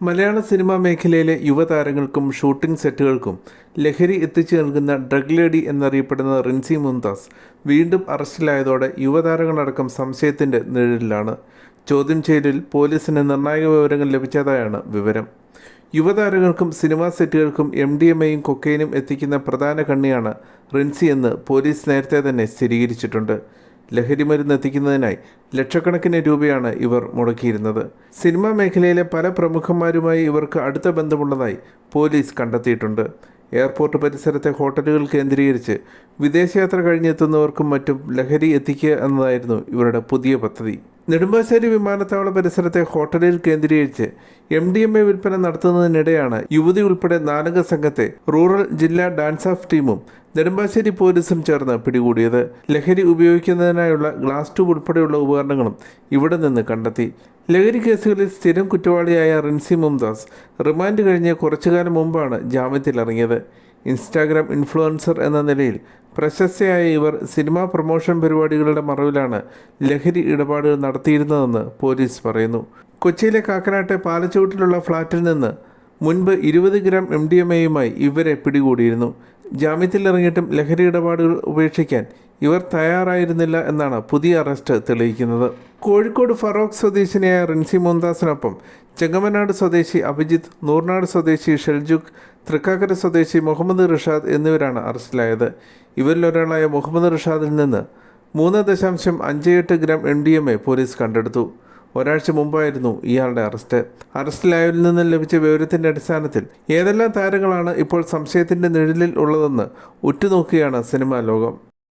മലയാള cinema മേഖലയിലെ യുവതാരങ്ങൾക്കും shooting സെറ്റുകൾക്കും ലഹരി എത്തിച്ചു നൽകുന്ന ഡ്രഗ് ലേഡി എന്നറിയപ്പെടുന്ന റിൻസി മുംതാസ് വീണ്ടും അറസ്റ്റിലായതോടെ യുവതാരങ്ങളടക്കം സംശയത്തിൻ്റെ നിഴലിലാണ്. ചോദ്യം ചെയ്യലിൽ പോലീസിന് നിർണായക വിവരങ്ങൾ ലഭിച്ചതായാണ് വിവരം. യുവതാരങ്ങൾക്കും സിനിമാ സെറ്റുകൾക്കും MDMAയും കൊക്കൈനും എത്തിക്കുന്ന പ്രധാന കണ്ണിയാണ് റിൻസി എന്ന് പോലീസ് നേരത്തെ തന്നെ സ്ഥിരീകരിച്ചിട്ടുണ്ട്. ലഹരിമരുന്ന് എത്തിക്കുന്നതിനായി ലക്ഷക്കണക്കിന് രൂപയാണ് ഇവർ മുടക്കിയിരുന്നത്. സിനിമാ മേഖലയിലെ പല പ്രമുഖന്മാരുമായി ഇവർക്ക് അടുത്ത ബന്ധമുള്ളതായി പോലീസ് കണ്ടെത്തിയിട്ടുണ്ട്. എയർപോർട്ട് പരിസരത്തെ ഹോട്ടലുകൾ കേന്ദ്രീകരിച്ച് വിദേശയാത്ര കഴിഞ്ഞെത്തുന്നവർക്കും മറ്റും ലഹരി എത്തിക്കുക എന്നതായിരുന്നു ഇവരുടെ പുതിയ പദ്ധതി. നെടുമ്പാശ്ശേരി വിമാനത്താവള പരിസരത്തെ ഹോട്ടലിൽ കേന്ദ്രീകരിച്ച് MDMA വിൽപ്പന നടത്തുന്നതിനിടെയാണ് യുവതി ഉൾപ്പെടെ 4 സംഘത്തെ റൂറൽ ജില്ലാ ഡാൻസ് ഓഫ് ടീമും നെടുമ്പാശ്ശേരി പോലീസും ചേർന്ന് പിടികൂടിയത്. ലഹരി ഉപയോഗിക്കുന്നതിനായുള്ള ഗ്ലാസ് ട്യൂബ് ഉൾപ്പെടെയുള്ള ഉപകരണങ്ങളും ഇവിടെ നിന്ന് കണ്ടെത്തി. ലഹരി കേസുകളിൽ സ്ഥിരം കുറ്റവാളിയായ റിൻസി മുംതാസ് റിമാൻഡ് കഴിഞ്ഞ് കുറച്ചുകാലം മുമ്പാണ് ജാമ്യത്തിലിറങ്ങിയത്. ഇൻസ്റ്റാഗ്രാം ഇൻഫ്ലുവൻസർ എന്ന നിലയിൽ പ്രശസ്തയായ ഇവർ സിനിമാ പ്രൊമോഷൻ പരിപാടികളുടെ മറവിലാണ് ലഹരി ഇടപാടുകൾ നടത്തിയിരുന്നതെന്ന് പോലീസ് പറയുന്നു. കൊച്ചിയിലെ കാക്കനാട്ടെ പാലച്ചുവട്ടിലുള്ള ഫ്ളാറ്റിൽ നിന്ന് മുൻപ് 20 ഗ്രാം MDMAയുമായി ഇവരെ പിടികൂടിയിരുന്നു. ജാമ്യത്തിലിറങ്ങിയിട്ടും ലഹരി ഇടപാടുകൾ ഉപേക്ഷിക്കാൻ ഇവർ തയ്യാറായിരുന്നില്ല എന്നാണ് പുതിയ അറസ്റ്റ് തെളിയിക്കുന്നത്. കോഴിക്കോട് ഫറോക്ക് സ്വദേശിനിയായ റിൻസി മുംതാസിനൊപ്പം ചെങ്ങമനാട് സ്വദേശി അഭിജിത്ത്, നൂർനാട് സ്വദേശി ഷെൽജുഖ്, തൃക്കാക്കര സ്വദേശി മുഹമ്മദ് റിഷാദ് എന്നിവരാണ് അറസ്റ്റിലായത്. ഇവരിലൊരാളായ മുഹമ്മദ് റിഷാദിൽ നിന്ന് 3.58 ഗ്രാം MDMA പോലീസ് കണ്ടെടുത്തു. ഒരാഴ്ച മുമ്പായിരുന്നു ഇയാളുടെ അറസ്റ്റ്. അറസ്റ്റിലായവരിൽ നിന്ന് ലഭിച്ച വിവരത്തിൻ്റെ അടിസ്ഥാനത്തിൽ ഏതെല്ലാം താരങ്ങളാണ് ഇപ്പോൾ സംശയത്തിൻ്റെ നിഴലിൽ ഉള്ളതെന്ന് ഉറ്റുനോക്കുകയാണ് സിനിമാ ലോകം.